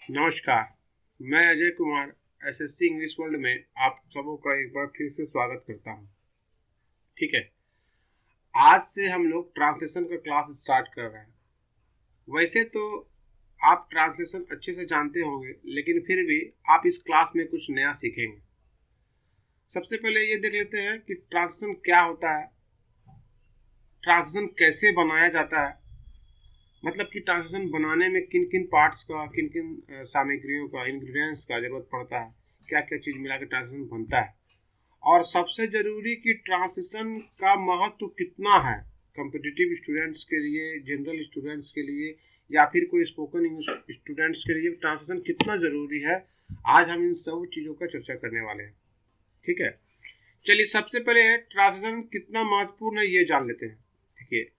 नमस्कार। मैं Ajay Kumar SSC English world में आप सबों का एक बार फिर से स्वागत करता हूं। ठीक है, आज से हम लोग ट्रांसलेशन का क्लास स्टार्ट कर रहे हैं। वैसे तो आप ट्रांसलेशन अच्छे से जानते होंगे, लेकिन फिर भी आप इस क्लास में कुछ नया सीखेंगे। सबसे पहले ये देख लेते हैं कि ट्रांसलेशन क्या होता है, ट्रांसलेशन कैसे बनाया जाता है, मतलब कि ट्रांसलेशन बनाने में किन किन पार्ट्स का, किन किन सामग्रियों का, इंग्रेडिएंट्स का जरूरत पड़ता है, क्या क्या चीज़ मिला के ट्रांसलेशन बनता है, और सबसे जरूरी कि ट्रांसलेशन का महत्व कितना है कॉम्पिटिटिव स्टूडेंट्स के लिए, जनरल स्टूडेंट्स के लिए, या फिर कोई स्पोकन इंग्लिश स्टूडेंट्स के लिए ट्रांसलेशन कितना जरूरी है। आज हम इन सब चीज़ों का चर्चा करने वाले हैं। ठीक है, चलिए सबसे पहले ट्रांसलेशन कितना महत्वपूर्ण है ये जान लेते हैं। देखिए,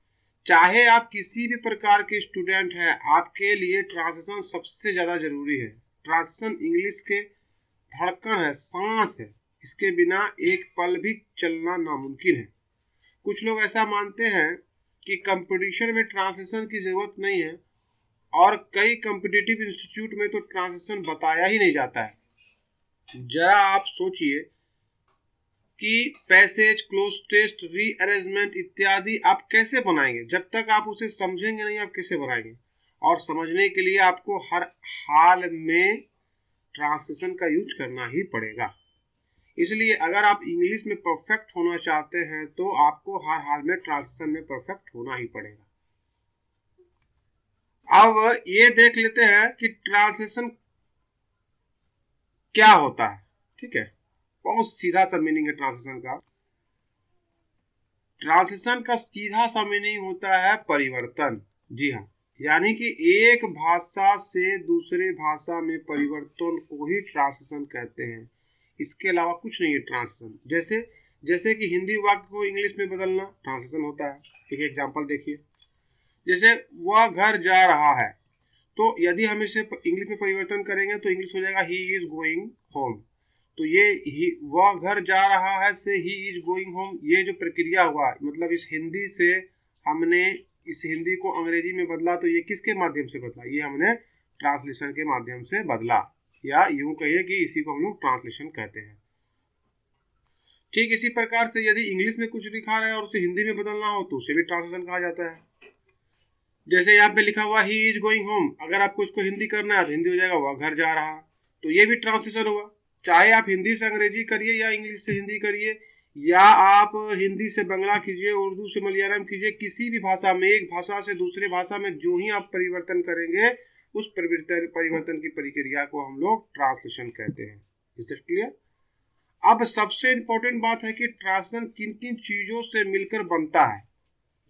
चाहे आप किसी भी प्रकार के स्टूडेंट हैं, आपके लिए ट्रांसलेशन सबसे ज़्यादा जरूरी है। ट्रांसलेशन इंग्लिश के धड़कन है, सांस है। इसके बिना एक पल भी चलना नामुमकिन है। कुछ लोग ऐसा मानते हैं कि कंपटीशन में ट्रांसलेशन की जरूरत नहीं है, और कई कॉम्पिटिटिव इंस्टीट्यूट में तो ट्रांसलेशन बताया ही नहीं जाता है। जरा आप सोचिए कि पैसेज, क्लोज टेस्ट, रीअरेंजमेंट इत्यादि आप कैसे बनाएंगे। जब तक आप उसे समझेंगे नहीं, आप कैसे बनाएंगे। और समझने के लिए आपको हर हाल में ट्रांसलेशन का यूज करना ही पड़ेगा। इसलिए अगर आप इंग्लिश में परफेक्ट होना चाहते हैं तो आपको हर हाल में ट्रांसलेशन में परफेक्ट होना ही पड़ेगा। अब ये देख लेते हैं कि ट्रांसलेशन क्या होता है। ठीक है, बहुत सीधा सा मीनिंग है ट्रांसलेशन का। ट्रांसलेशन का सीधा सा मीनिंग होता है परिवर्तन। जी हाँ, यानी कि एक भाषा से दूसरे भाषा में परिवर्तन को ही ट्रांसलेशन कहते हैं। इसके अलावा कुछ नहीं है ट्रांसलेशन। जैसे जैसे कि हिंदी वाक्य को इंग्लिश में बदलना ट्रांसलेशन होता है। एक एग्जांपल देखिए, जैसे वह घर जा रहा है, तो यदि हम इसे इंग्लिश में परिवर्तन करेंगे तो इंग्लिश हो जाएगा ही इज गोइंग होम। तो ये वह घर जा रहा है से ही इज गोइंग होम, ये जो प्रक्रिया हुआ, मतलब इस हिंदी से हमने इस हिंदी को अंग्रेजी में बदला, तो ये किसके माध्यम से बदला? ये हमने ट्रांसलेशन के माध्यम से बदला, या यूं कहिए कि इसी को हम लोग ट्रांसलेशन कहते हैं। ठीक इसी प्रकार से यदि इंग्लिश में कुछ लिखा है और उसे हिंदी में बदलना हो तो उसे भी ट्रांसलेशन कहा जाता है। जैसे यहाँ पे लिखा हुआ ही इज गोइंग होम, अगर आपको इसको हिंदी करना है तो हिंदी हो जाएगा वह घर जा रहा, तो ये भी ट्रांसलेशन हुआ। चाहे आप हिंदी से अंग्रेजी करिए या इंग्लिश से हिंदी करिए, या आप हिंदी से बंगला कीजिए, उर्दू से मलयालम कीजिए, किसी भी भाषा में एक भाषा से दूसरे भाषा में जो ही आप परिवर्तन करेंगे, उस परिवर्तन की प्रक्रिया को हम लोग ट्रांसलेशन कहते हैं। Is it clear? अब सबसे इंपॉर्टेंट बात है कि ट्रांसलेशन किन किन चीजों से मिलकर बनता है।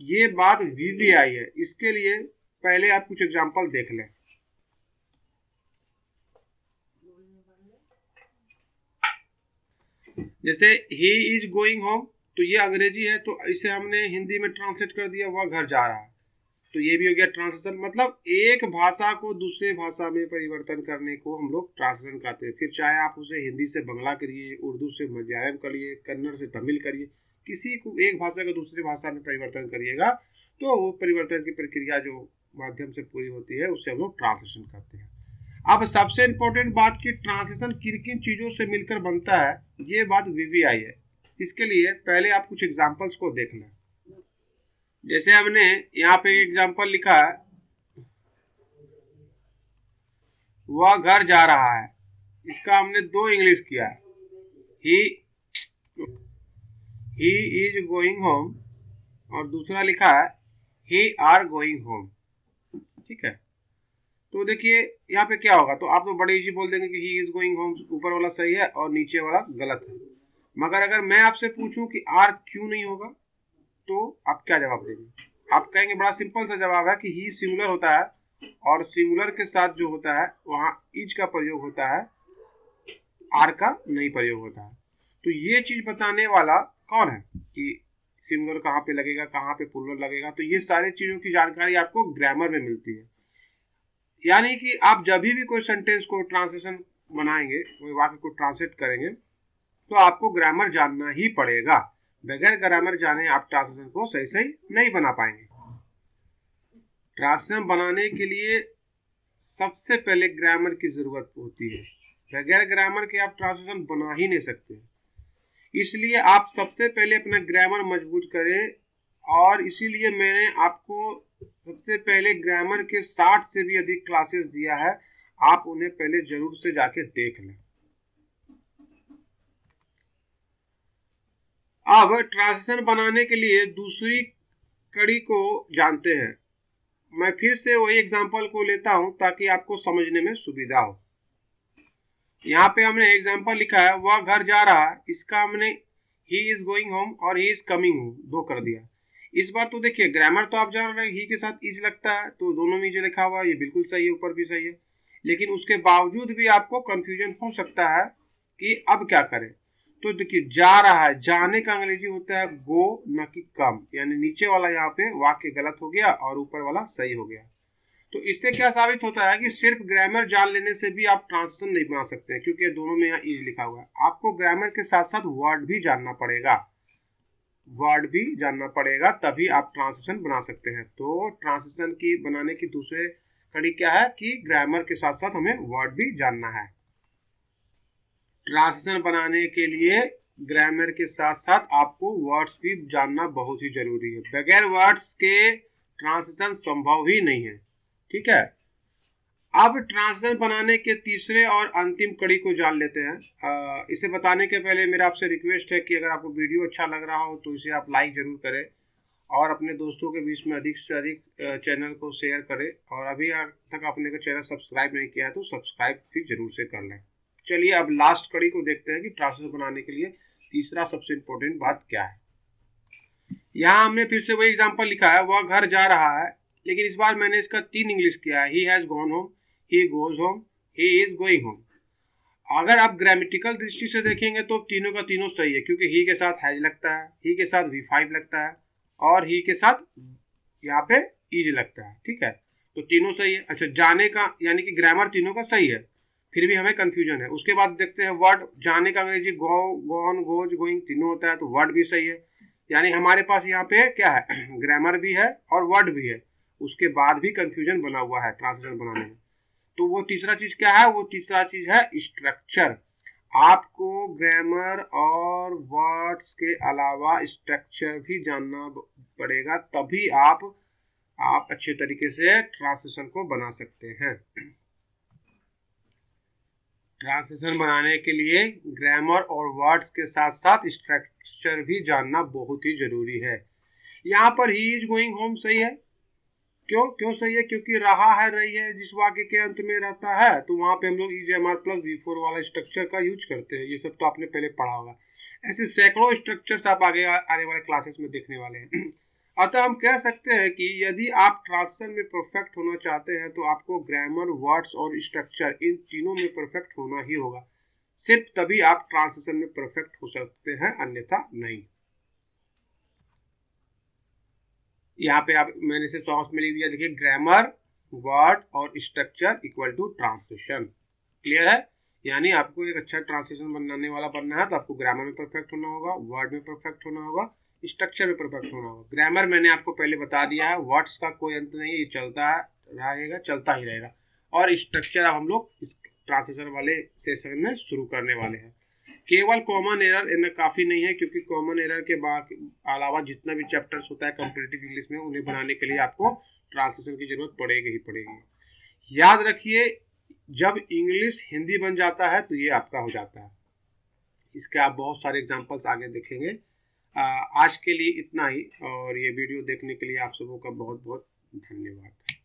ये बात वीवीआई है। इसके लिए पहले आप कुछ एग्जांपल देख लें। जैसे ही इज गोइंग होम, तो ये अंग्रेजी है, तो इसे हमने हिंदी में ट्रांसलेट कर दिया, वह घर जा रहा है, तो ये भी हो गया ट्रांसलेशन। मतलब एक भाषा को दूसरे भाषा में परिवर्तन करने को हम लोग ट्रांसलेशन कहते हैं। फिर चाहे आप उसे हिंदी से बंगला करिए, उर्दू से मलयालम करिए, कन्नड़ से तमिल करिए, किसी को एक भाषा को दूसरी भाषा में परिवर्तन करिएगा, तो वो परिवर्तन की प्रक्रिया जो माध्यम से पूरी होती है उसे हम लोग ट्रांसलेशन कहते हैं। अब सबसे इंपॉर्टेंट बात कि ट्रांसलेशन किन किन चीजों से मिलकर बनता है, ये बात वीवीआई है। इसके लिए पहले आप कुछ एग्जांपल्स को देख लें। जैसे हमने यहाँ पे एग्जांपल लिखा है, वह घर जा रहा है, इसका हमने दो इंग्लिश किया है, ही इज गोइंग होम, और दूसरा लिखा है ही आर गोइंग होम। ठीक है, तो देखिए यहाँ पे क्या होगा, तो आप तो बड़े इजी बोल देंगे कि ही इज गोइंग होम, ऊपर वाला सही है और नीचे वाला गलत है। मगर अगर मैं आपसे पूछूं कि आर क्यों नहीं होगा, तो आप क्या जवाब देंगे? आप कहेंगे बड़ा सिंपल सा जवाब है कि ही सिंगुलर होता है, और सिंगुलर के साथ जो होता है वहाँ इज का प्रयोग होता है, आर का नहीं प्रयोग होता है। तो ये चीज बताने वाला कौन है कि सिंगुलर कहाँ पे लगेगा, कहाँ पे प्लूरल लगेगा, तो ये सारी चीजों की जानकारी आपको ग्रामर में मिलती है। यानी कि आप जब भी कोई सेंटेंस को ट्रांसलेशन बनाएंगे, कोई वाक्य को ट्रांसलेट करेंगे, तो आपको ग्रामर जानना ही पड़ेगा। बगैर ग्रामर जाने आप ट्रांसलेशन को सही सही नहीं बना पाएंगे। ट्रांसलेशन बनाने के लिए सबसे पहले ग्रामर की जरूरत होती है। बगैर ग्रामर के आप ट्रांसलेशन बना ही नहीं सकते। इसलिए आप सबसे पहले अपना ग्रामर मजबूत करें, और इसीलिए मैंने आपको सबसे पहले ग्रामर के 60 से भी अधिक क्लासेस दिया है। आप उन्हें पहले जरूर से जाके देख लें। अब ट्रांसलेशन बनाने के लिए दूसरी कड़ी को जानते हैं। मैं फिर से वही एग्जांपल को लेता हूं ताकि आपको समझने में सुविधा हो। यहाँ पे हमने एग्जांपल लिखा है वह घर जा रहा है, इसका हमने ही इज गोइंग होम और ही इज कमिंग होम दो कर दिया। इस बार तो देखिए ग्रामर तो आप जान रहे हैं, ही के साथ इज लगता है तो दोनों में इज लिखा हुआ है, ये बिल्कुल सही है, ऊपर भी सही है। लेकिन उसके बावजूद भी आपको कंफ्यूजन हो सकता है कि अब क्या करें। तो देखिए जा रहा है, जाने का अंग्रेजी होता है गो, न कि कम, यानी नीचे वाला यहाँ पे वाक्य गलत हो गया और ऊपर वाला सही हो गया। तो इससे क्या साबित होता है कि सिर्फ ग्रामर जान लेने से भी आप ट्रांसलेशन नहीं बना सकते, क्योंकि दोनों में यहाँ इज लिखा हुआ है। आपको ग्रामर के साथ साथ वर्ड भी जानना पड़ेगा, वर्ड भी जानना पड़ेगा, तभी आप ट्रांसलेशन बना सकते हैं। तो ट्रांसलेशन की बनाने की दूसरे कड़ी क्या है कि ग्रामर के साथ साथ हमें वर्ड भी जानना है। ट्रांसलेशन बनाने के लिए ग्रामर के साथ साथ आपको वर्ड्स भी जानना बहुत ही जरूरी है। बगैर वर्ड्स के ट्रांसलेशन संभव ही नहीं है। ठीक है, अब ट्रांसलेशन बनाने के तीसरे और अंतिम कड़ी को जान लेते हैं। इसे बताने के पहले मेरा आपसे रिक्वेस्ट है कि अगर आपको वीडियो अच्छा लग रहा हो तो इसे आप लाइक जरूर करें और अपने दोस्तों के बीच में अधिक से अधिक चैनल को शेयर करें, और अभी तक आपने का चैनल सब्सक्राइब नहीं किया है तो सब्सक्राइब भी जरूर से कर लें। चलिए अब लास्ट कड़ी को देखते हैं कि ट्रांसलेशन बनाने के लिए तीसरा सबसे इम्पोर्टेंट बात क्या है। यहाँ हमने फिर से वही एग्जांपल लिखा है वह घर जा रहा है, लेकिन इस बार मैंने इसका 3 इंग्लिश किया है। He has gone home, he goes home, he is going home. अगर आप ग्रामेटिकल दृष्टि से देखेंगे तो तीनों का तीनों सही है, क्योंकि ही के साथ हैज लगता है, ही के साथ V5 लगता है और ही के साथ यहाँ पे इज लगता है। ठीक है, तो तीनों सही है। अच्छा, जाने का यानी कि ग्रामर तीनों का सही है, फिर भी हमें कंफ्यूजन है। उसके बाद देखते हैं वर्ड, जाने का अंग्रेजी गो, गॉन, गोज, गोइंग तीनों होता है, तो वर्ड भी सही है। यानी हमारे पास यहाँ पे क्या है, ग्रामर भी है और वर्ड भी है, उसके बाद भी कंफ्यूजन बना हुआ है ट्रांसलेशन बनाने में। तो वो तीसरा चीज क्या है, वो तीसरा चीज है स्ट्रक्चर। आपको ग्रामर और वर्ड्स के अलावा स्ट्रक्चर भी जानना पड़ेगा, तभी आप अच्छे तरीके से ट्रांसलेशन को बना सकते हैं। ट्रांसलेशन बनाने के लिए ग्रामर और वर्ड्स के साथ साथ स्ट्रक्चर भी जानना बहुत ही जरूरी है। यहाँ पर ही इज गोइंग होम सही है। क्यों सही है, क्योंकि रहा है, रही है जिस वाक्य के अंत में रहता है तो वहां पे हम लोग EJMR प्लस V4 वाला स्ट्रक्चर का यूज करते हैं। ये सब तो आपने पहले पढ़ा होगा। ऐसे सैकड़ों स्ट्रक्चर्स आप आगे आने वाले क्लासेस में देखने वाले हैं। अतः हम कह सकते हैं कि यदि आप ट्रांसलेशन में परफेक्ट होना चाहते हैं तो आपको ग्रामर, वर्ड्स और स्ट्रक्चर इन तीनों में परफेक्ट होना ही होगा। सिर्फ तभी आप ट्रांसलेशन में परफेक्ट हो सकते हैं, अन्यथा नहीं। यहाँ पे आप मैंने इसे शॉर्ट्स में लिख दिया, देखिए ग्रामर, वर्ड और structure equal to translation. Clear है, यानी आपको एक अच्छा ट्रांसलेशन बनाने वाला बनना है तो आपको ग्रामर में परफेक्ट होना होगा, वर्ड में परफेक्ट होना होगा, स्ट्रक्चर में परफेक्ट होना होगा। ग्रामर मैंने आपको पहले बता दिया है, वर्ड्स का कोई अंत नहीं है, ये चलता रहेगा, चलता ही रहेगा। और स्ट्रक्चर अब हम लोग इस ट्रांसलेशन वाले सेशन में शुरू करने वाले हैं। केवल कॉमन एरर इनमें काफ़ी नहीं है, क्योंकि कॉमन एरर के अलावा जितना भी चैप्टर्स होता है कंपैरेटिव इंग्लिश में, उन्हें बनाने के लिए आपको ट्रांसलेशन की जरूरत पड़ेगी ही पड़ेगी। याद रखिए, जब इंग्लिश हिंदी बन जाता है तो ये आपका हो जाता है। इसके आप बहुत सारे एग्जांपल्स आगे देखेंगे। आज के लिए इतना ही, और ये वीडियो देखने के लिए आप सबों का बहुत बहुत धन्यवाद।